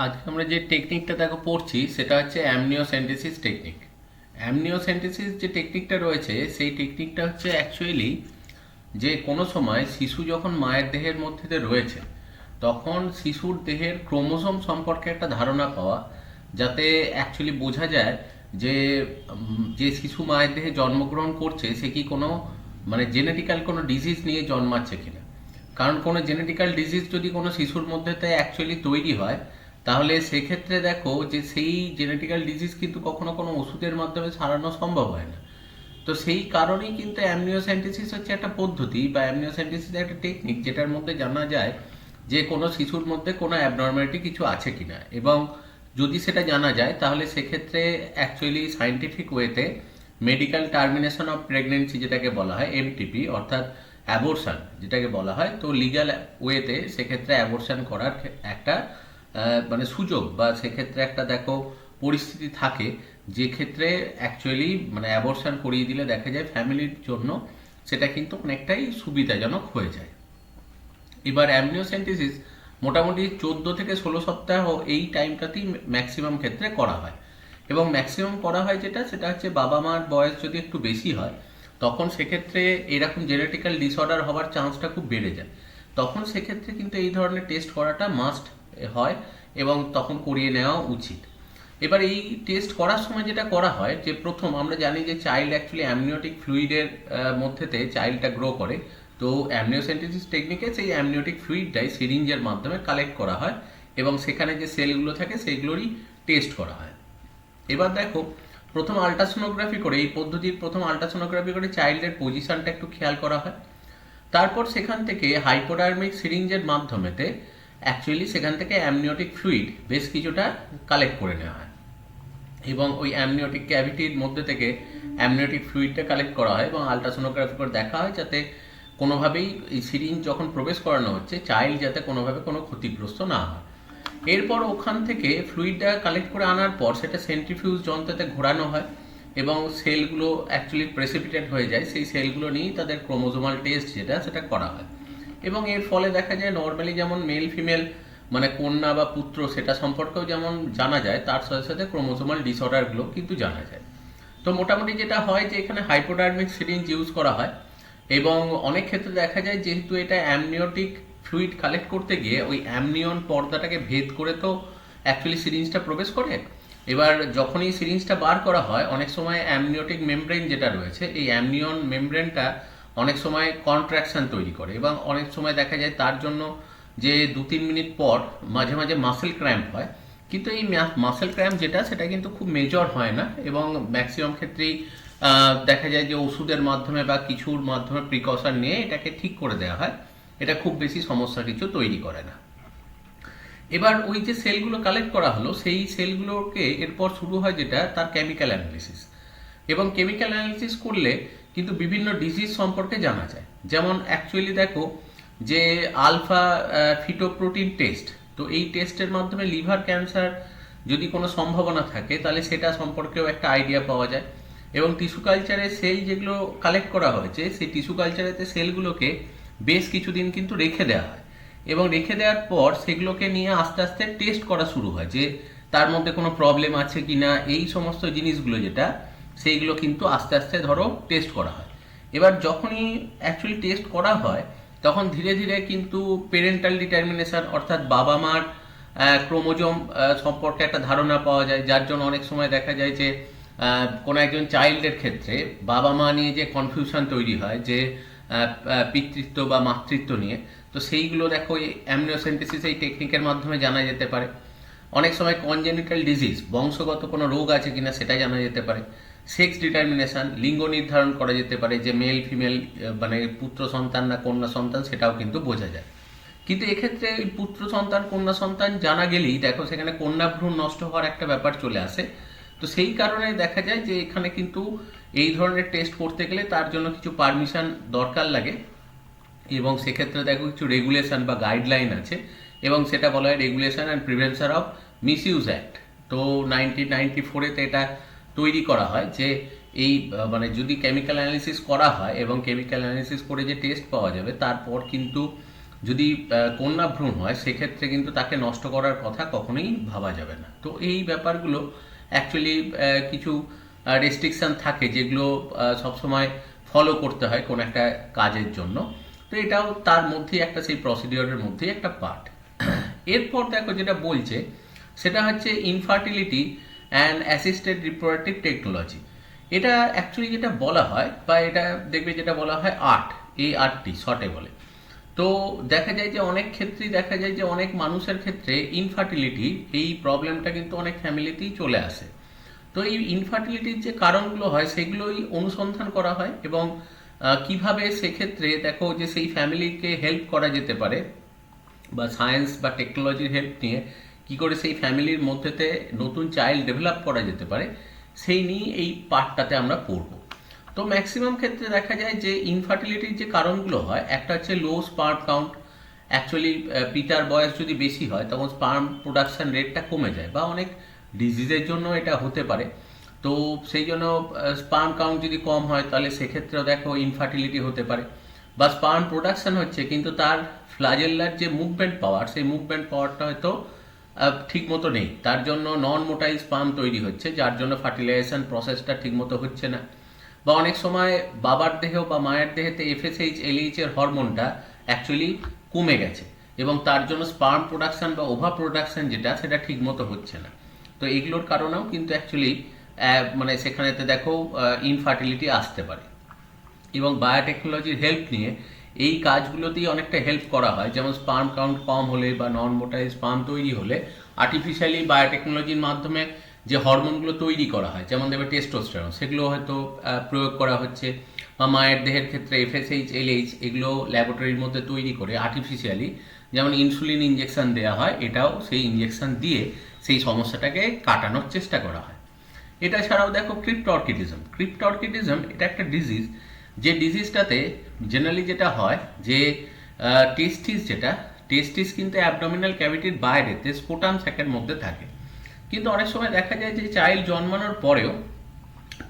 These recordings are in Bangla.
আজকে আমরা যে টেকনিকটা দেখো পড়ছি সেটা হচ্ছে অ্যামনিওসেন্টেসিস টেকনিক। অ্যামনিওসেন্টেসিস যে টেকনিকটা রয়েছে সেই টেকনিকটা হচ্ছে অ্যাকচুয়ালি যে কোনো সময় শিশু যখন মায়ের দেহের মধ্যে দিয়ে রয়েছে তখন শিশুর দেহের ক্রোমোসোম সম্পর্কে একটা ধারণা পাওয়া, যাতে অ্যাকচুয়ালি বোঝা যায় যে যে শিশু মায়ের দেহে জন্মগ্রহণ করছে সে কি কোনো জেনেটিক্যাল কোনো ডিজিজ নিয়ে জন্মাচ্ছে কিনা। কারণ কোনো জেনেটিক্যাল ডিজিজ যদি কোনো শিশুর মধ্যে অ্যাকচুয়ালি তৈরি হয় তাহলে সেক্ষেত্রে দেখো যে সেই জেনেটিক্যাল ডিজিজ কিন্তু কখনো কোনো ওষুধের মাধ্যমে সারানো সম্ভব হয় না। তো সেই কারণেই কিন্তু অ্যামনিওসেন্টেসিস হচ্ছে একটা পদ্ধতি বা অ্যামনিওসেন্টেসিস একটা টেকনিক যেটার মধ্যে জানা যায় যে কোনো শিশুর মধ্যে কোনো অ্যাবনর্মালিটি কিছু আছে কিনা, এবং যদি সেটা জানা যায় তাহলে সেক্ষেত্রে অ্যাকচুয়ালি সায়েন্টিফিক ওয়েতে মেডিকেল টার্মিনেশন অফ প্রেগনেন্সি যেটাকে বলা হয় এমটিপি, অর্থাৎ অ্যাবর্শন যেটাকে বলা হয়, তো লিগ্যাল ওয়েতে সেক্ষেত্রে অ্যাবর্শন করার একটা সুযোগ বা সেক্ষেত্রে একটা দেখো পরিস্থিতি থাকে যে ক্ষেত্রে অ্যাকচুয়ালি অ্যাবর্শন করিয়ে দিলে দেখা যায় ফ্যামিলির জন্য সেটা কিন্তু অনেকটাই সুবিধাজনক হয়ে যায়। এবার অ্যামনিওসেন্টেসিস মোটামুটি 14 থেকে 16 সপ্তাহ এই টাইমটাতেই ম্যাক্সিমাম ক্ষেত্রে করা হয়, এবং ম্যাক্সিমাম করা হয় সেটা হচ্ছে বাবা মার বয়স যদি একটু বেশি হয় তখন সেক্ষেত্রে এরকম জেনেটিক্যাল ডিসঅর্ডার হওয়ার চান্সটা খুব বেড়ে যায়। তখন সেক্ষেত্রে কিন্তু এই ধরনের টেস্ট করাটা মাস্ট হয় এবং তখন করিয়ে নেওয়া উচিত। এবার এই টেস্ট করার সময় যেটা করা হয় যে প্রথম আমরা জানি যে চাইল্ড অ্যাকচুয়ালি অ্যামনিওটিক ফ্লুইডের মধ্যেতে চাইল্ডটা গ্রো করে। তো অ্যামনিওসেন্টেসিস টেকনিকে সেই অ্যামনিওটিক ফ্লুইডটাই সিরিঞ্জের মাধ্যমে কালেক্ট করা হয় এবং সেখানে যে সেলগুলো থাকে সেইগুলোরই টেস্ট করা হয়। এবার দেখো প্রথম আলট্রাসোনোগ্রাফি করে এই পদ্ধতির প্রথম আলট্রাসোনোগ্রাফি করে চাইল্ডের পজিশনটা একটু খেয়াল করা হয়। তারপর সেখান থেকে হাইপোডার্মিক সিরিঞ্জের মাধ্যমেতে অ্যাকচুয়ালি সেখান থেকে অ্যামনিওটিক ফ্লুইড বেশ কিছুটা কালেক্ট করে নেওয়া হয় এবং ওই অ্যামনিওটিক ক্যাভিটির মধ্যে থেকে অ্যামনিওটিক ফ্লুইডটা কালেক্ট করা হয় এবং আলট্রাসোনোগ্রাফি করে দেখা হয় যাতে কোনোভাবেই এই সিরিঞ্জ যখন প্রবেশ করানো হচ্ছে চাইল্ড যাতে কোনোভাবে কোনো ক্ষতিগ্রস্ত না হয়। এরপর ওখান থেকে ফ্লুইডটা কালেক্ট করে আনার পর সেটা সেন্ট্রিফিউজ যন্ত্রতে ঘোরানো হয় এবং সেলগুলো অ্যাকচুয়ালি প্রেসিপিটেট হয়ে যায়, সেই সেলগুলো নিয়েই তাদের ক্রোমোজোমাল টেস্ট যেটা সেটা করা হয়। এবং এর ফলে দেখা যায় নর্মালি যেমন মেল ফিমেল কন্যা বা পুত্র সেটা সম্পর্কেও যেমন জানা যায়, তার সাথে সাথে ক্রোমোজোমাল ডিসঅর্ডারগুলো কিন্তু জানা যায়। তো মোটামুটি যেটা হয় যে এখানে হাইপোডার্মিক সিরিঞ্জ ইউজ করা হয় এবং অনেক ক্ষেত্রে দেখা যায় যেহেতু এটা অ্যামনিওটিক ফ্লুইড কালেক্ট করতে গিয়ে ওই অ্যামনিয়ন পর্দাটাকে ভেদ করে তো অ্যাকচুয়ালি সিরিঞ্জটা প্রবেশ করে। এবার যখনই সিরিঞ্জটা বার করা হয় অনেক সময় অ্যামনিওটিক মেমব্রেন যেটা রয়েছে এই অ্যামনিয়ন মেমব্রেনটা অনেক সময় কন্ট্রাকশন তৈরি করে এবং অনেক সময় দেখা যায় তার জন্য যে 2-3 মিনিট পর মাঝে মাঝে মাসেল ক্র্যাম্প হয়। কিন্তু এই মাসেল ক্র্যাম্প যেটা সেটা কিন্তু খুব মেজর হয় না এবং ম্যাক্সিমাম ক্ষেত্রেই দেখা যায় যে ওষুধের মাধ্যমে বা কিছুর মাধ্যমে প্রিকশন নিয়ে এটাকে ঠিক করে দেওয়া হয়। এটা খুব বেশি সমস্যা কিছু তৈরি করে না। এবার ওই যে সেলগুলো কালেক্ট করা হলো সেই সেলগুলোকে এরপর শুরু হয় যেটা তার কেমিক্যাল অ্যানালিসিস, এবং কেমিক্যাল অ্যানালিসিস করলে কিন্তু বিভিন্ন ডিজিজ সম্পর্কে জানা যায়। যেমন অ্যাকচুয়ালি দেখো যে আলফা ফিটোপ্রোটিন টেস্ট, তো এই টেস্টের মাধ্যমে লিভার ক্যান্সার যদি কোনো সম্ভাবনা থাকে তাহলে সেটা সম্পর্কেও একটা আইডিয়া পাওয়া যায়। এবং টিস্যু কালচারে সেল যেগুলো কালেক্ট করা হয়েছে সেই টিস্যু কালচারেতে সেলগুলোকে বেশ কিছুদিন কিন্তু রেখে দেওয়া হয় এবং রেখে দেওয়ার পর সেগুলোকে নিয়ে আস্তে আস্তে টেস্ট করা শুরু হয় যে তার মধ্যে কোনো প্রবলেম আছে কি না, এই সমস্ত জিনিসগুলো যেটা সেইগুলো কিন্তু আস্তে আস্তে ধরো টেস্ট করা হয়। এবার যখনই অ্যাকচুয়ালি টেস্ট করা হয় তখন ধীরে ধীরে কিন্তু পেরেন্টাল ডিটারমিনেশন অর্থাৎ বাবা মার ক্রোমোজোম সম্পর্কে একটা ধারণা পাওয়া যায়, যার জন্য অনেক সময় দেখা যায় যে কোনো একজন চাইল্ডের ক্ষেত্রে বাবা মা নিয়ে যে কনফিউশন তৈরি হয় যে পিতৃত্ব বা মাতৃত্ব নিয়ে, তো সেইগুলো দেখো এই অ্যামনিওসেন্টেসিস এই টেকনিকের মাধ্যমে জানা যেতে পারে। অনেক সময় কনজেনিটাল ডিজিজ বংশগত কোনো রোগ আছে কিনা সেটা জানা যেতে পারে। সেক্স ডিটারমিনেশন লিঙ্গ নির্ধারণ করা যেতে পারে যে মেল ফিমেল পুত্র সন্তান না কন্যা সন্তান সেটাও কিন্তু বোঝা যায়। কিন্তু এক্ষেত্রে পুত্র সন্তান কন্যা সন্তান জানা গেলেই দেখো সেখানে কন্যা ভ্রূণ নষ্ট হওয়ার একটা ব্যাপার চলে আসে। তো সেই কারণে দেখা যায় যে এখানে কিন্তু এই ধরনের টেস্ট করতে গেলে তার জন্য কিছু পারমিশন দরকার লাগে এবং সেক্ষেত্রে দেখো কিছু রেগুলেশন বা গাইডলাইন আছে এবং সেটা বলা হয় regulation and prevention of misuse act. তো 1994-এ এটা তৈরি করা হয় যে এই যদি কেমিক্যাল অ্যানালিসিস করা হয় এবং কেমিক্যাল অ্যানালিসিস করে যে টেস্ট পাওয়া যাবে তারপর কিন্তু যদি কন্যা ভ্রূণ হয় সেক্ষেত্রে কিন্তু তাকে নষ্ট করার কথা কখনোই ভাবা যাবে না। তো এই ব্যাপারগুলো অ্যাকচুয়ালি কিছু রেস্ট্রিকশান থাকে যেগুলো সবসময় ফলো করতে হয় কোনো একটা কাজের জন্য। তো এটাও তার মধ্যেই একটা, সেই প্রসিডিওরের মধ্যেই একটা পার্ট। এরপর দেখো যেটা বলছে সেটা হচ্ছে infertility and assisted reproductive technology. এটা অ্যাকচুয়ালি যেটা বলা হয়, বা এটা দেখবে যেটা বলা হয় আর্ট, ART শর্টে বলে। তো দেখা যায় যে অনেক ক্ষেত্রেই দেখা যায় যে অনেক মানুষের ক্ষেত্রে ইনফার্টিলিটি এই প্রবলেমটা কিন্তু অনেক ফ্যামিলিতেই চলে আসে। তো এই ইনফার্টিলিটির যে কারণগুলো হয় সেগুলোই অনুসন্ধান করা হয়, এবং কিভাবে সেক্ষেত্রে দেখো যে সেই ফ্যামিলিকে হেল্প করা যেতে পারে, বা সায়েন্স বা টেকনোলজির হেল্প নিয়ে কি করে সেই ফ্যামিলির মধ্যেতে নতুন চাইল্ড ডেভেলপ করা যেতে পারে, সেই নিয়ে এই পার্টটাতে আমরা পড়ব। তো ম্যাক্সিমাম ক্ষেত্রে দেখা যায় যে ইনফার্টিলিটির যে কারণগুলো হয়, একটা হচ্ছে লো স্পার্ম কাউন্ট। অ্যাকচুয়ালি পিতার বয়স যদি বেশি হয় তখন স্পার্ম প্রোডাকশন রেটটা কমে যায়, বা অনেক ডিজিজের জন্য এটা হতে পারে। তো সেই জন্য স্পার্ম কাউন্ট যদি কম হয় তাহলে সেক্ষেত্রেও দেখো ইনফার্টিলিটি হতে পারে। বা স্পার্ম প্রোডাকশন হচ্ছে কিন্তু তার ফ্লাজেল্লার যে মুভমেন্ট পাওয়ার, সেই মুভমেন্ট পাওয়ারটা হয়তো ঠিক মতো নেই, তার জন্য নন মোটাইল স্পার্ম তৈরি হচ্ছে, যার জন্য ফার্টিলাইজেশন প্রসেসটা ঠিক মতো হচ্ছে না। বা অনেক সময় বাবার দেহেও বা মায়ের দেহেতে FSH LH এর হরমোনটা অ্যাকচুয়ালি কমে গেছে, এবং তার জন্য স্পার্ম প্রোডাকশন বা ওভা প্রোডাকশন যেটা সেটা ঠিক মতো হচ্ছে না। তো এগুলোর কারণেও কিন্তু অ্যাকচুয়ালি মানে সেখানেতে দেখো ইনফার্টিলিটি আসতে পারে। এবং বায়োটেকনোলজির হেল্প নিয়ে এই কাজগুলোতেই অনেকটা হেল্প করা হয়, যেমন স্পার্ম কাউন্ট কম হলে বা নন মোটাইল স্পার্ম তৈরি হলে আর্টিফিশিয়ালি বায়োটেকনোলজির মাধ্যমে যে হরমোনগুলো তৈরি করা হয়, যেমন দেখবে টেস্টোস্টেরন, সেগুলো হয়তো প্রয়োগ করা হচ্ছে। বা মায়ের দেহের ক্ষেত্রে FSH LH এগুলো ল্যাবরেটরির মধ্যে তৈরি করে আর্টিফিশিয়ালি, যেমন ইনসুলিন ইঞ্জেকশন দেওয়া হয়, এটাও সেই ইঞ্জেকশন দিয়ে সেই সমস্যাটাকে কাটানোর চেষ্টা করা হয়। এটা ছাড়াও দেখো ক্রিপ্টরকিডিজম। ক্রিপ্টরকিডিজম এটা একটা ডিজিজ, যে ডিজিজটাতে জেনারেলি যেটা হয় যে টেস্টিস কিন্তু অ্যাবডোমিনাল ক্যাভিটির বাইরেতে স্কোটাম স্যাকের মধ্যে থাকে। কিন্তু অনেক সময় দেখা যায় যে চাইল্ড জন্মানোর পরেও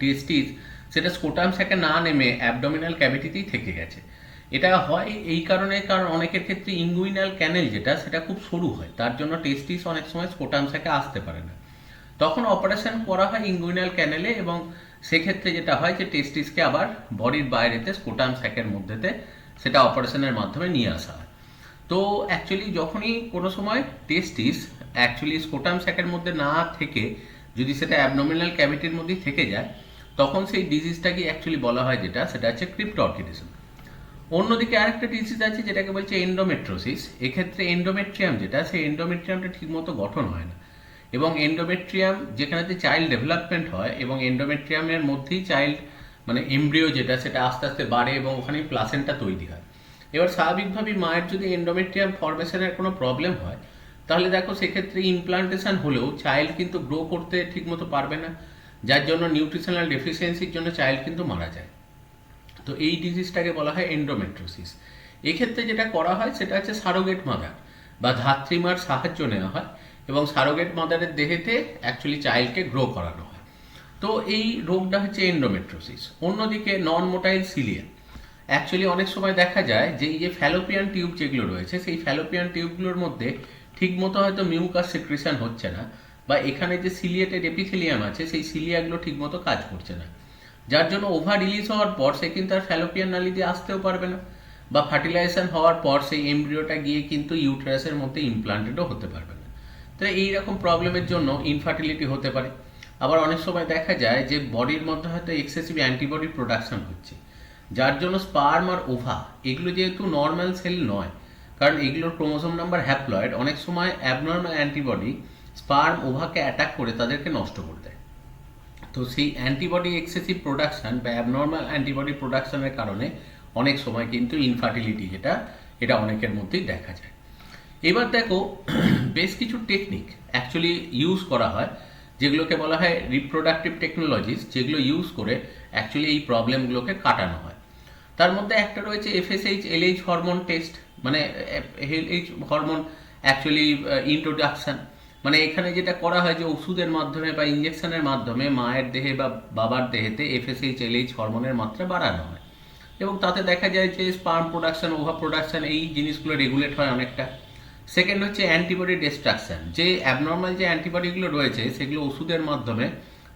টেস্টিস সেটা স্কোটাম স্যাকে না নেমে অ্যাবডোমিনাল ক্যাভিটিতেই থেকে গেছে। এটা হয় এই কারণে, কারণ অনেকের ক্ষেত্রে ইঙ্গুইনাল ক্যানেল যেটা সেটা খুব সরু হয়, তার জন্য টেস্টিস অনেক সময় স্কোটাম স্যাকে আসতে পারে না। তখন অপারেশন করা হয় ইঙ্গুইনাল ক্যানেলে, এবং সেক্ষেত্রে যেটা হয় যে টেস্টিসকে আবার বডির বাইরেতে স্কোটাম স্যাকের মধ্যেতে সেটা অপারেশনের মাধ্যমে নিয়ে আসা হয়। তো অ্যাকচুয়ালি যখনই কোনো সময় টেস্টিস অ্যাকচুয়ালি স্কোটাম স্যাকের মধ্যে না থেকে যদি সেটা অ্যাবডোমিনাল ক্যাভিটির মধ্যেই থেকে যায়, তখন সেই ডিজিজটাকে অ্যাকচুয়ালি বলা হয় যেটা, সেটা হচ্ছে ক্রিপ্টরকিডিজম। অন্যদিকে আরেকটা ডিজিজ আছে যেটাকে বলছে এন্ডোমেট্রোসিস। এক্ষেত্রে এন্ডোমেট্রিয়াম যেটা, সেই এন্ডোমেট্রিয়ামটা ঠিকমতো গঠন হয় না, এবং এন্ডোমেট্রিয়াম যেখানেতে চাইল্ড ডেভেলপমেন্ট হয়, এবং এন্ডোমেট্রিয়ামের মধ্যেই চাইল্ড মানে এমব্রিও যেটা সেটা আস্তে আস্তে বাড়ে, এবং ওখানেই প্লাসেন্টা তৈরি হয়। এবার স্বাভাবিকভাবেই মায়ের যদি এন্ডোমেট্রিয়াম ফরমেশনের কোনো প্রবলেম হয়, তাহলে দেখো সেক্ষেত্রে ইমপ্লান্টেশন হলেও চাইল্ড কিন্তু গ্রো করতে ঠিকমতো পারবে না, যার জন্য নিউট্রিশনাল ডেফিসিয়েন্সির জন্য চাইল্ড কিন্তু মারা যায়। তো এই ডিজিজটাকে বলা হয় এন্ডোমেট্রোসিস। এক্ষেত্রে যেটা করা হয় সেটা হচ্ছে সারোগেট মাদার বা ধাত্রীমার সাহায্য নেওয়া হয়, এবং সারোগেট মাদারের দেহেতে অ্যাকচুয়ালি চাইল্ডকে গ্রো করানো হয়। তো এই রোগটা হচ্ছে এন্ডোমেট্রোসিস। অন্যদিকে নন মোটাইল সিলিয়া, অ্যাকচুয়ালি অনেক সময় দেখা যায় যে এই যে ফ্যালোপিয়ান টিউব যেগুলো রয়েছে, সেই ফ্যালোপিয়ান টিউবগুলোর মধ্যে ঠিকমতো হয়তো মিউকাস সিক্রেশন হচ্ছে না, বা এখানে যে সিলিয়েটেড এপিথেলিয়াম আছে সেই সিলিয়াগুলো ঠিকমতো কাজ করছে না, যার জন্য ওভার রিলিজ হওয়ার পর সে কিন্তু আর ফ্যালোপিয়ান নালী দিয়ে আসতেও পারবে না, বা ফার্টিলাইজেশন হওয়ার পর সেই এমব্রিওটা গিয়ে কিন্তু ইউটেরাসের মধ্যে ইমপ্লান্টেডও হতে পারবে না। তো এইরকম প্রবলেমের জন্য ইনফার্টিলিটি হতে পারে। আবার অনেক সময় দেখা যায় যে বডির মধ্যে হয়তো এক্সেসিভ অ্যান্টিবডি প্রোডাকশন হচ্ছে, যার জন্য স্পার্ম আর ওভা এগুলো যেহেতু নর্মাল সেল নয়, কারণ এগুলোর ক্রোমোসোম নাম্বার হ্যাপ্লয়েড, অনেক সময় অ্যাবনর্মাল অ্যান্টিবডি স্পার্ম ওভাকে অ্যাটাক করে তাদেরকে নষ্ট করে দেয়। তো সেই অ্যান্টিবডি এক্সেসিভ প্রোডাকশন বা অ্যাবনর্মাল অ্যান্টিবডি প্রোডাকশনের কারণে অনেক সময় কিন্তু ইনফার্টিলিটি যেটা, এটা অনেকের মধ্যেই দেখা যায়। এবার দেখো বেশ কিছু টেকনিক অ্যাকচুয়ালি ইউজ করা হয়, যেগুলোকে বলা হয় রিপ্রোডাক্টিভ টেকনোলজিস, যেগুলো ইউজ করে অ্যাকচুয়ালি এই প্রবলেমগুলোকে কাটানো হয়। তার মধ্যে একটা রয়েছে FSH LH হরমোন টেস্ট, মানে LH হরমোন অ্যাকচুয়ালি ইন্ট্রোডাকশন। মানে এখানে যেটা করা হয় যে ওষুধের মাধ্যমে বা ইঞ্জেকশনের মাধ্যমে মায়ের দেহে বা বাবার দেহেতে FSH LH হরমোনের মাত্রা বাড়ানো হয়। এবং তাতে দেখা যায় যে স্পার্ম প্রোডাকশন, ওভার প্রোডাকশন এই জিনিসগুলো রেগুলেট হয় অনেকটা। সেকেন্ড হচ্ছে অ্যান্টিবডি ডিস্ট্রাকশন, যে অ্যাবনর্মাল যে অ্যান্টিবডিগুলো রয়েছে সেগুলো ওষুধের মাধ্যমে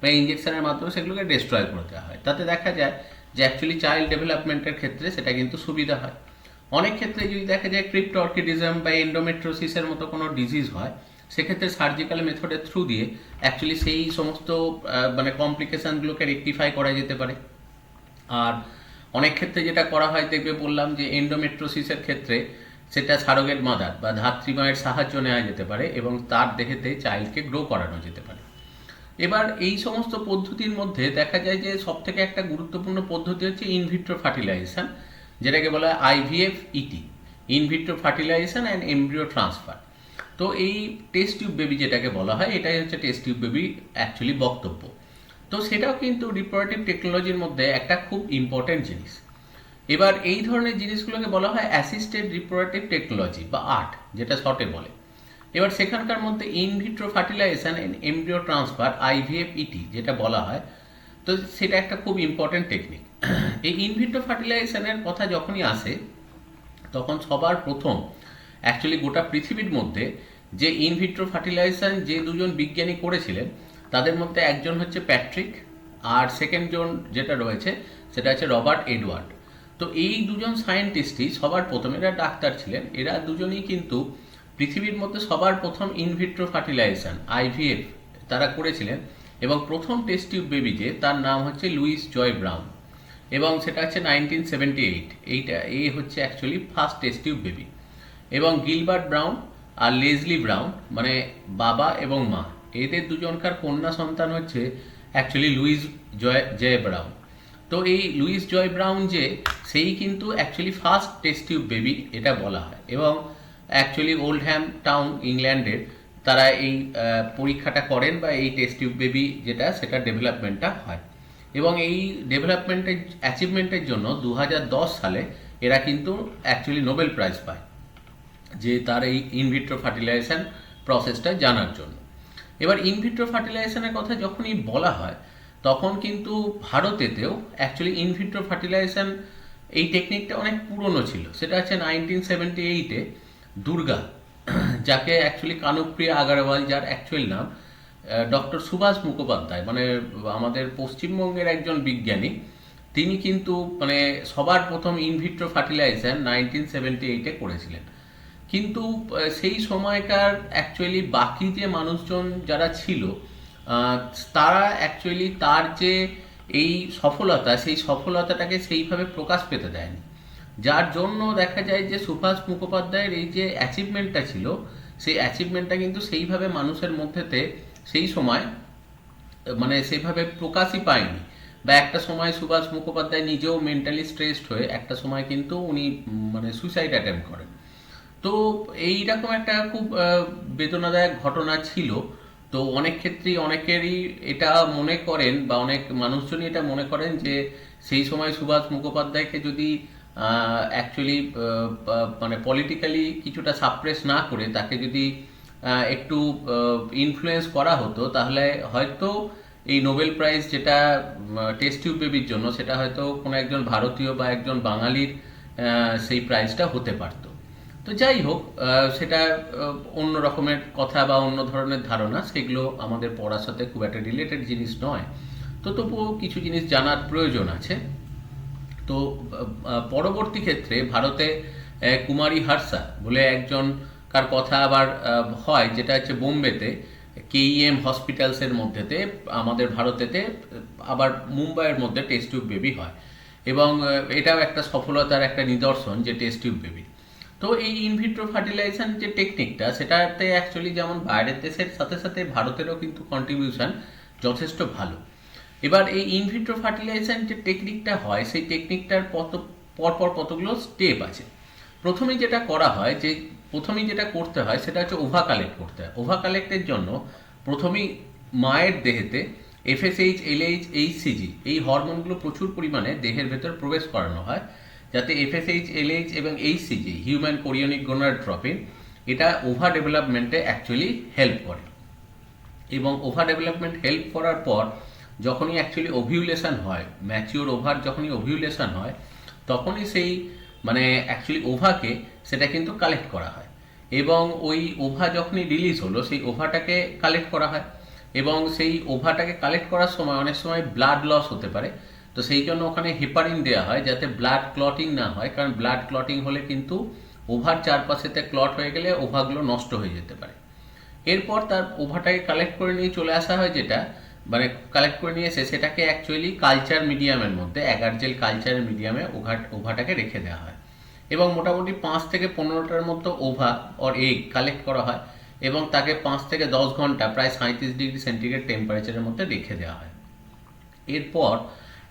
বা ইঞ্জেকশনের মাধ্যমে সেগুলোকে ডিস্ট্রয় করে দেওয়া হয়। তাতে দেখা যায় যে অ্যাকচুয়ালি চাইল্ড ডেভেলপমেন্টের ক্ষেত্রে সেটা কিন্তু সুবিধা হয়। অনেক ক্ষেত্রে যদি দেখা যায় ক্রিপ্টঅর্কিডিজম বা এন্ডোমেট্রোসিসের মতো কোনো ডিজিজ হয়, সেক্ষেত্রে সার্জিক্যাল মেথডের থ্রু দিয়ে অ্যাকচুয়ালি সেই সমস্ত মানে কমপ্লিকেশানগুলোকে রেকটিফাই করা যেতে পারে। আর অনেক ক্ষেত্রে যেটা করা হয় দেখবে, বললাম যে এন্ডোমেট্রোসিসের ক্ষেত্রে সেটা সারোগেট মাদার বা ধাত্রীমায়ের সাহায্য নেওয়া যেতে পারে এবং তার দেহেতে চাইল্ডকে গ্রো করানো যেতে পারে। এবার এই সমস্ত পদ্ধতির মধ্যে দেখা যায় যে সবথেকে একটা গুরুত্বপূর্ণ পদ্ধতি হচ্ছে ইনভিট্রো ফার্টিলাইজেশন, যেটাকে বলা হয় IVF ET, in vitro fertilization and embryo transfer. তো এই টেস্ট টিউব বেবি যেটাকে বলা হয়, এটাই হচ্ছে টেস্ট টিউব বেবি অ্যাকচুয়ালি বক্তব্য। তো সেটাও কিন্তু রিপ্রোডাক্টিভ টেকনোলজির মধ্যে একটা খুব ইম্পর্টেন্ট জিনিস। এবার এই ধরনের জিনিসগুলোকে বলা হয় অ্যাসিস্টেড রিপ্রোডাক্টিভ টেকনোলজি বা আর্ট, যেটা শর্টে বলে। এবার সেখানকার মধ্যে in vitro fertilization and embryo transfer IVF ET যেটা বলা হয়, তো সেটা একটা খুব ইম্পর্টেন্ট টেকনিক। এই ইনভিট্রো ফার্টিলাইজেশনের কথা যখনই আসে, তখন সবার প্রথম অ্যাকচুয়ালি গোটা পৃথিবীর মধ্যে যে ইনভিট্রো ফার্টিলাইজেশন যে দুজন বিজ্ঞানী করেছিলেন, তাদের মধ্যে একজন হচ্ছে প্যাট্রিক, আর সেকেন্ড জন যেটা রয়েছে সেটা হচ্ছে রবার্ট এডওয়ার্ড। তো এই দুজন সায়েন্টিস্টই সবার প্রথম, এরা ডাক্তার ছিলেন, এরা দুজনেই কিন্তু পৃথিবীর মধ্যে সবার প্রথম ইনভিট্রো ফার্টিলাইজেশন আইভিএফ তারা করেছিলেন। এবং প্রথম টেস্ট টিউব বেবি যে, তার নাম হচ্ছে লুইস জয় ব্রাউন, এবং সেটা হচ্ছে 1978। এই হচ্ছে actually first test tube baby. এবং গিলবার্ট ব্রাউন আর লেজলি ব্রাউন, মানে বাবা এবং মা, এদের দুজনকার কন্যা সন্তান হচ্ছে অ্যাকচুয়ালি লুইস জয় ব্রাউন। তো এই লুইস জয় ব্রাউন যে, সেই কিন্তু actually first test tube baby এটা বলা হয়। এবং অ্যাকচুয়ালি ওল্ডহ্যাম টাউন ইংল্যান্ডের তারা এই পরীক্ষাটা করেন বা এই টেস্ট টিউব বেবি যেটা, সেটা ডেভেলপমেন্টটা হয়। এবং এই ডেভেলপমেন্টের অ্যাচিভমেন্টের জন্য 2010 সালে এরা কিন্তু অ্যাকচুয়ালি নোবেল প্রাইজ পায়, যে তার এই ইনভিট্রো ফার্টিলাইজেশন প্রসেসটা জানার জন্য। এবার ইনভিট্রো ফার্টিলাইজেশনের কথা যখনই বলা হয়, তখন কিন্তু ভারতেতেও অ্যাকচুয়ালি ইনভিট্রো ফার্টিলাইজেশন এই টেকনিকটা অনেক পুরনো ছিল। সেটা হচ্ছে 1978-এ দুর্গা, যাকে অ্যাকচুয়ালি কানুপ্রিয়া আগারওয়াল, যার অ্যাকচুয়াল নাম ডক্টর সুভাষ মুখোপাধ্যায়, মানে আমাদের পশ্চিমবঙ্গের একজন বিজ্ঞানী, তিনি কিন্তু মানে সবার প্রথম ইনভিট্রো ফার্টিলাইজেশন 1978-এ করেছিলেন। কিন্তু সেই সময়কার অ্যাকচুয়ালি বাকি যে মানুষজন যারা ছিল, তারা অ্যাকচুয়ালি তার যে এই সফলতা, সেই সফলতাটাকে সেইভাবে প্রকাশ পেতে দেয়নি। যার জন্য দেখা যায় যে সুভাষ মুখোপাধ্যায়ের এই যে অ্যাচিভমেন্টটা ছিল, সেই অ্যাচিভমেন্টটা কিন্তু সেইভাবে মানুষের মধ্যেতে সেই সময় মানে সেইভাবে প্রকাশই পায়নি। বা একটা সময় সুভাষ মুখোপাধ্যায় নিজেও মেন্টালি স্ট্রেসড হয়ে একটা সময় কিন্তু উনি মানে সুইসাইড অ্যাটেম্প করেন। তো এইরকম একটা খুব বেদনাদায়ক ঘটনা ছিল। তো অনেক ক্ষেত্রেই অনেকেরই এটা মনে করেন বা অনেক মানুষজনই এটা মনে করেন যে সেই সময় সুভাষ মুখোপাধ্যায়কে যদি অ্যাকচুয়ালি মানে পলিটিক্যালি কিছুটা সাপ্রেস না করে তাকে যদি একটু ইনফ্লুয়েন্স করা হতো, তাহলে হয়তো এই নোবেল প্রাইজ যেটা টেস্ট টিউব বেবির জন্য, সেটা হয়তো কোনো একজন ভারতীয় বা একজন বাঙালির সেই প্রাইজটা হতে পারতো। তো যাই হোক, সেটা অন্য রকমের কথা বা অন্য ধরনের ধারণা, সেগুলো আমাদের পড়ার সাথে খুব একটা রিলেটেড জিনিস নয়। তো তবুও কিছু জিনিস জানার প্রয়োজন আছে। তো পরবর্তী ক্ষেত্রে ভারতে কুমারী হার্ষা বলে একজনকার কথা আবার হয়, যেটা হচ্ছে বোম্বেতে কেইএম হসপিটালসের মধ্যেতে, আমাদের ভারতেতে আবার মুম্বাইয়ের মধ্যে টেস্ট টিউব বেবি হয়। এবং এটাও একটা সফলতার একটা নিদর্শন যে টেস্ট টিউব বেবি। তো এই ইনভিট্রো ফার্টিলাইজেশন যে টেকনিকটা, সেটাতে অ্যাকচুয়ালি যেমন বাইরের দেশের সাথে সাথে ভারতেরও কিন্তু কন্ট্রিবিউশন যথেষ্ট ভালো। এবার এই ইনভিট্রো ফার্টিলাইজেশন যে টেকনিকটা হয়, সেই টেকনিকটার পরপর কতগুলো স্টেপ আছে। প্রথমেই যেটা করা হয়, যে প্রথমেই যেটা করতে হয় সেটা হচ্ছে ওভা কালেক্ট করতে হয়। ওভা কালেক্টের জন্য প্রথমেই মায়ের দেহেতে এফএসএইচ, এলএইচ, এইচসিজি এই হরমোনগুলো প্রচুর পরিমাণে দেহের ভেতর প্রবেশ করানো হয়, যাতে এফএসএইচ, এলএইচ এবং এইচসিজি হিউম্যান কোরিওনিক গোনাডোট্রপিন এটা ওভা ডেভেলপমেন্টে অ্যাকচুয়ালি হেল্প করে। এবং ওভা ডেভেলপমেন্ট হেল্প করার পর যখনই অ্যাকচুয়ালি ওভিউলেশন হয়, ম্যাচিওর ওভার যখনই ওভিউলেশন হয়, তখনই সেই মানে অ্যাকচুয়ালি ওভাকে সেটা কিন্তু কালেক্ট করা হয়, এবং ওই ওভা যখনই রিলিজ হলো সেই ওভাটাকে কালেক্ট করা হয়, এবং সেই ওভাটাকে কালেক্ট করার সময় অনেক সময় ব্লাড লস হতে পারে। তো সেই জন্য ওখানে হেপারিন দেওয়া হয় যাতে ব্লাড ক্লটিং না হয়, কারণ ব্লাড ক্লটিং হলে কিন্তু ওভার চারপাশেতে ক্লট হয়ে গেলে ওভাগুলো নষ্ট হয়ে যেতে পারে। এরপর তার ওভাটাকে কালেক্ট করে নিয়ে চলে আসা হয়, যেটা মানে কালেক্ট করে নিয়ে এসে সেটাকে অ্যাকচুয়ালি কালচার মিডিয়ামের মধ্যে অ্যাগারজেল কালচার মিডিয়ামে ওভাটাকে রেখে দেওয়া হয়, এবং মোটামুটি 5 থেকে 15টার মতো ওভা অর এগ কালেক্ট করা হয়, এবং তাকে 5 থেকে 10 ঘন্টা প্রায় 37°C টেম্পারেচারের মধ্যে রেখে দেওয়া হয়। এরপর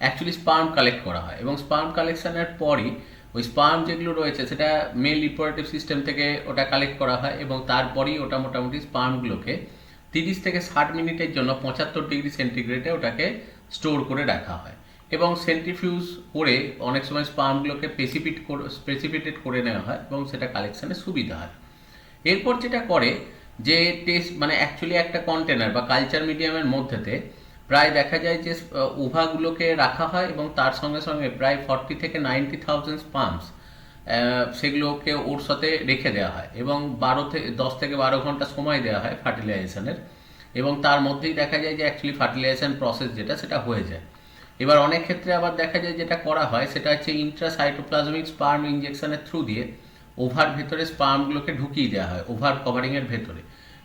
অ্যাকচুয়ালি স্পার্ম কালেক্ট করা হয়, এবং স্পার্ম কালেকশনের পরই ওই স্পার্ম যেগুলো রয়েছে সেটা মেল রিপ্রোডাক্টিভ সিস্টেম থেকে ওটা কালেক্ট করা হয়, এবং তারপরেই ওটা মোটামুটি স্পার্মগুলোকে 30 থেকে 60 মিনিটের জন্য 75°C ওটাকে স্টোর করে রাখা হয়, এবং সেন্ট্রিফিউজ করে অনেক সময় স্পার্মগুলোকে প্রেসিপিটেট করে নেওয়া হয়, এবং সেটা কালেকশনে সুবিধা হয়। এরপর যেটা করে যে টেস্ট মানে অ্যাকচুয়ালি একটা কন্টেনার বা কালচার মিডিয়ামের মধ্যেতে প্রায় দেখা যায় যে ওভাগুলোকে রাখা হয়, এবং তার সঙ্গে সঙ্গে প্রায় 40 থেকে 90,000 স্পার্মস সেগুলোকে ওর সাথে রেখে দেওয়া হয়, এবং 10 থেকে 12 ঘন্টা সময় দেওয়া হয় ফার্টিলাইজেশনের, এবং তার মধ্যেই দেখা যায় যে অ্যাকচুয়ালি ফার্টিলাইজেশন প্রসেস যেটা সেটা হয়ে যায়। এবার অনেক ক্ষেত্রে আবার দেখা যায় যেটা করা হয় সেটা হচ্ছে ইন্ট্রাসাইটোপ্লাজমিক স্পার্ম ইনজেকশনের থ্রু দিয়ে ওভার ভেতরে স্পার্মগুলোকে ঢুকিয়ে দেওয়া হয় ওভার কভারিংয়ের ভেতরে,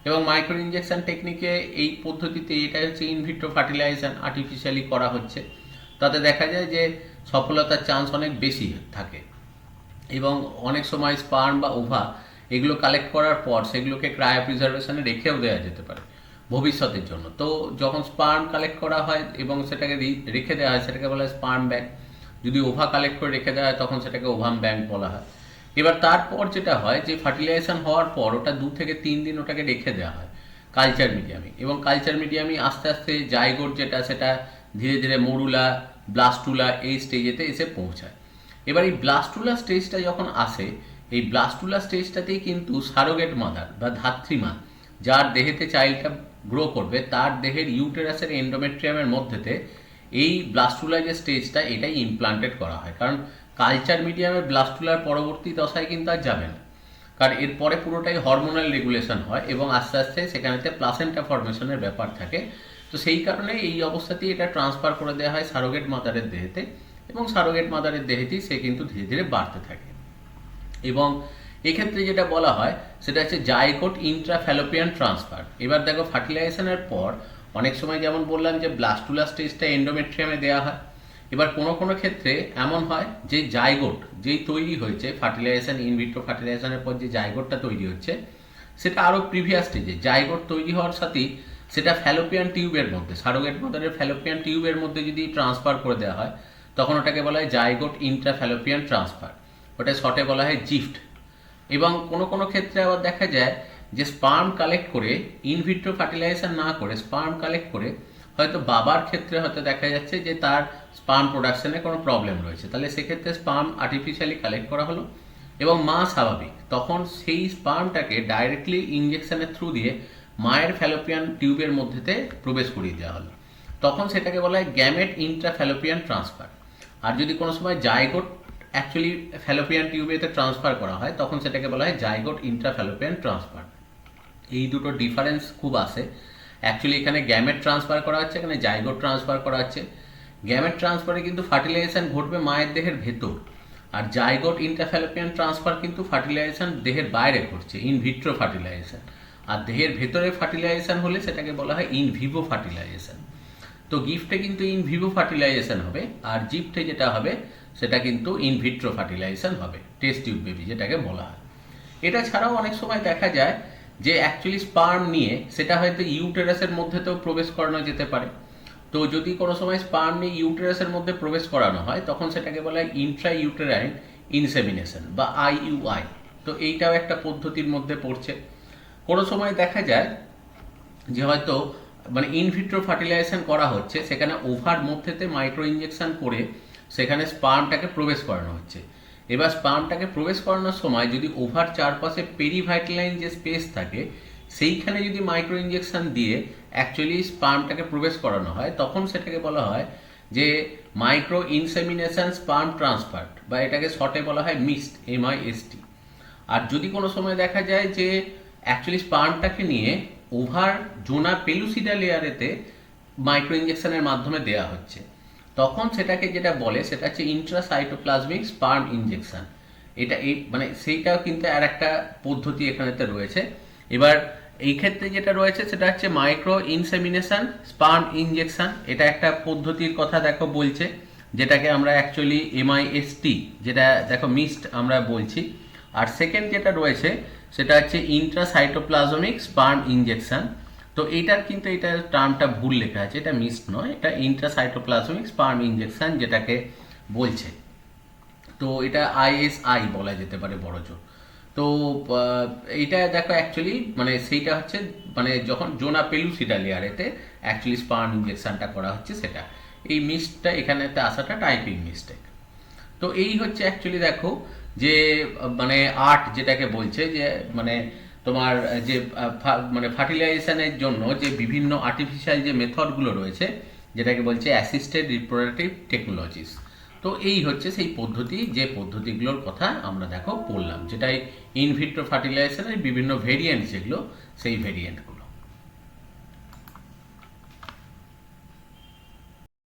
এবং মাইক্রো ইনজেকশন টেকনিকে এই পদ্ধতিতে এটা হচ্ছে ইনভিট্রো ফার্টিলাইজেশন আর্টিফিশিয়ালি করা হচ্ছে, তাতে দেখা যায় যে সফলতার চান্স অনেক বেশি থাকে, এবং অনেক সময় স্পার্ম বা ওভা এগুলো কালেক্ট করার পর সেগুলোকে ক্রায়ো প্রিজার্ভেশনে রেখেও দেওয়া যেতে পারে ভবিষ্যতের জন্য। তো যখন স্পার্ম কালেক্ট করা হয় এবং সেটাকে রেখে দেওয়া হয় সেটাকে বলা হয় স্পার্ম ব্যাংক, যদি ওভা কালেক্ট করে রেখে দেওয়া হয় তখন সেটাকে ওভাম ব্যাংক বলা হয়। এবার তারপর যেটা হয় যে ফার্টিলাইজেশন হওয়ার পর ওটা 2 থেকে 3 দিন ওটাকে রেখে দেওয়া হয় কালচার মিডিয়ামে, এবং কালচার মিডিয়ামে আস্তে আস্তে জাইগোট যেটা সেটা ধীরে ধীরে মরুলা ব্লাস্টুলা এই স্টেজেতে এসে পৌঁছায়। এবার এই ব্লাস্টুলা স্টেজটা যখন আসে, এই ব্লাস্টুলা স্টেজটাতেই কিন্তু সারোগেট মাদার বা ধাত্রীমা যার দেহেতে চাইল্ডটা গ্রো করবে তার দেহের ইউটেরাসের এন্ডোমেট্রিয়ামের মধ্যেতে এই ব্লাস্টুলা যে স্টেজটা এটাই ইমপ্লান্টেড করা হয়, কারণ কালচার মিডিয়ামে ব্লাস্টুলার পরবর্তী দশায় কিন্তু আর যাবে না, কারণ এরপরে পুরোটাই হরমোনাল রেগুলেশন হয়, এবং আস্তে আস্তে সেখানেতে প্লাসেন্টা ফর্মেশনের ব্যাপার থাকে। তো সেই কারণে এই অবস্থাতেই এটা ট্রান্সফার করে দেওয়া হয় সারোগেট মাদারের দেহেতে, এবং সারোগেট মাদারের দেহেতেই সে কিন্তু ধীরে ধীরে বাড়তে থাকে। এবং এক্ষেত্রে যেটা বলা হয় সেটা হচ্ছে জাইগোট ইন্ট্রাফ্যালোপিয়ান ট্রান্সফার। এবার দেখো ফার্টিলাইজেশনের পর অনেক সময় যেমন বললাম যে ব্লাস্টুলা স্টেজটা এন্ডোমেট্রিয়ামে দেওয়া হয়, এবার কোনো কোনো ক্ষেত্রে এমন হয় যে জাইগোট যেই তৈরি হয়েছে ফার্টিলাইজেশন ইনভিট্রো ফার্টিলাইজেশনের পর যে জাইগোটটা তৈরি হচ্ছে সেটা আরও প্রিভিয়াস স্টেজে জাইগোট তৈরি হওয়ার সাথেই সেটা ফ্যালোপিয়ান টিউবের মধ্যে সারোগেট মাদারের ফ্যালোপিয়ান টিউবের মধ্যে যদি ট্রান্সফার করে দেওয়া হয় তখন ওটাকে বলা হয় জাইগোট ইন্ট্রাফ্যালোপিয়ান ট্রান্সফার, ওটা শর্টে বলা হয় জিফট। এবং কোনো কোনো ক্ষেত্রে আবার দেখা যায় যে স্পার্ম কালেক্ট করে ইনভিট্রো ফার্টিলাইজেশন না করে স্পার্ম কালেক্ট করে হয়তো বাবার ক্ষেত্রে হয়তো দেখা যাচ্ছে যে তার স্পার্ম প্রোডাকশনে কোনো প্রবলেম রয়েছে, তাহলে সেক্ষেত্রে স্পার্ম আর্টিফিশিয়ালি কালেক্ট করা হলো, এবং মা স্বাভাবিক তখন সেই স্পার্মটাকে ডাইরেক্টলি ইনজেকশনের থ্রু দিয়ে মায়ের ফ্যালোপিয়ান টিউবের মধ্যেতে প্রবেশ করিয়ে দেওয়া হলো, তখন সেটাকে বলা হয় গ্যামেট ইন্ট্রাফ্যালোপিয়ান ট্রান্সফার। আর যদি কোনো সময় জাইগোট অ্যাকচুয়ালি ফ্যালোপিয়ান টিউবেতে ট্রান্সফার করা হয় তখন সেটাকে বলা হয় জাইগোট ইন্ট্রাফ্যালোপিয়ান ট্রান্সফার। এই দুটো ডিফারেন্স খুব আসে, অ্যাকচুয়ালি এখানে গ্যামেট ট্রান্সফার করা হচ্ছে, এখানে জাইগোট ট্রান্সফার করা হচ্ছে। গ্যামেট ট্রান্সফারে কিন্তু ফার্টিলাইজেশন ঘটবে মায়ের দেহের ভেতর, আর জাইগোট ইন্ট্রাফ্যালোপিয়ান ট্রান্সফার কিন্তু ফার্টিলাইজেশন দেহের বাইরে ঘটছে ইনভিট্রো ফার্টিলাইজেশন, আর দেহের ভেতরে ফার্টিলাইজেশন হলে সেটাকে বলা হয় ইন ভিভো ফার্টিলাইজেশন। তো গিফটে কিন্তু ইন ভিভো ফার্টিলাইজেশন হবে, আর জিফটে যেটা হবে সেটা কিন্তু ইনভিট্রো ফার্টিলাইজেশন হবে, টেস্ট টিউব বেবি যেটাকে বলা হয়। এটা ছাড়াও অনেক সময় দেখা যায় যে অ্যাকচুয়ালি স্পার্ম নিয়ে সেটা হয়তো ইউটেরাসের মধ্যেতেও প্রবেশ করানো যেতে পারে। তো যদি কোনো সময় স্পার্ম নিয়ে ইউটেরাসের মধ্যে প্রবেশ করানো হয় তখন সেটাকে বলা হয় ইন্ট্রা ইউটেরাইন ইনসেমিনেশন বা আইইউআই। তো এইটাও একটা পদ্ধতির মধ্যে পড়ছে। কোনো সময় দেখা যায় যে হয়তো মানে ইনভিট্রো ফার্টিলাইজেশন করা হচ্ছে, সেখানে ওভার মধ্যেতে মাইক্রো ইনজেকশন করে সেখানে স্পার্মটাকে প্রবেশ করানো হচ্ছে। এবার স্পার্মটাকে প্রবেশ করানোর সময় যদি ওভার চারপাশে পেরিভাইটালাইন যে স্পেস থাকে সেইখানে যদি মাইক্রো ইনজেকশন দিয়ে অ্যাকচুয়ালি স্পার্মটাকে প্রবেশ করানো হয় তখন সেটাকে বলা হয় যে মাইক্রো ইনসেমিনেশন স্পার্ম ট্রান্সফার, বা এটাকে শর্টে বলা হয় মিস্ট, MIST। আর যদি কোনো সময় দেখা যায় যে অ্যাকচুয়ালি স্পার্মটাকে নিয়ে ওভার জোনা পেলুসিডা লেয়ারেতে মাইক্রো ইঞ্জেকশনের মাধ্যমে দেওয়া হচ্ছে, তখন সেটাকে যেটা বলে সেটা হচ্ছে ইন্ট্রাসাইটোপ্লাজমিক স্পার্ম ইঞ্জেকশন। এটা এই মানে সেইটাও কিন্তু আর একটা পদ্ধতি এখানেতে রয়েছে। এবার এই ক্ষেত্রে যেটা রয়েছে সেটা হচ্ছে মাইক্রো ইনসেমিনেশন স্পার্ম ইঞ্জেকশন, এটা একটা পদ্ধতির কথা দেখো বলছে, যেটাকে আমরা অ্যাকচুয়ালি MIST, যেটা দেখো মিস্ট আমরা বলছি। আর সেকেন্ড যেটা রয়েছে সেটা হচ্ছে ইন্ট্রাসাইটোপ্লাজমিক স্পার্ম ইঞ্জেকশন। তো এইটার কিন্তু এটা টার্মটা ভুল লেখা আছে, এটা মিস্ট নয়, এটা ইন্ট্রাসাইটোপ্লাজমিক স্পার্ম ইঞ্জেকশন যেটাকে বলছে। তো এটা ISI বলা যেতে পারে বড়জোর। তো এইটা দেখো অ্যাকচুয়ালি মানে সেইটা হচ্ছে মানে যখন জোনা পেলুসিডা লেয়ারেতে অ্যাকচুয়ালি স্পার্ম ইঞ্জেকশনটা করা হচ্ছে সেটা। এই মিসটা এখানেতে আসাটা টাইপিং মিস্টেক। তো এই হচ্ছে অ্যাকচুয়ালি দেখো যে মানে আর্ট যেটাকে বলছে যে মানে তোমার যে মানে ফার্টিলাইজেশনের জন্য যে বিভিন্ন আর্টিফিশিয়াল যে মেথডগুলো রয়েছে, যেটাকে বলছে অ্যাসিস্টেড রিপ্রোডাক্টিভ টেকনোলজিস। তো এই হচ্ছে সেই পদ্ধতি, যে পদ্ধতিগুলোর কথা আমরা দেখো পড়লাম, যেটাই ইনভিট্রো ফার্টিলাইজেশনের বিভিন্ন ভেরিয়েন্ট যেগুলো, সেই ভেরিয়েন্টগুলো।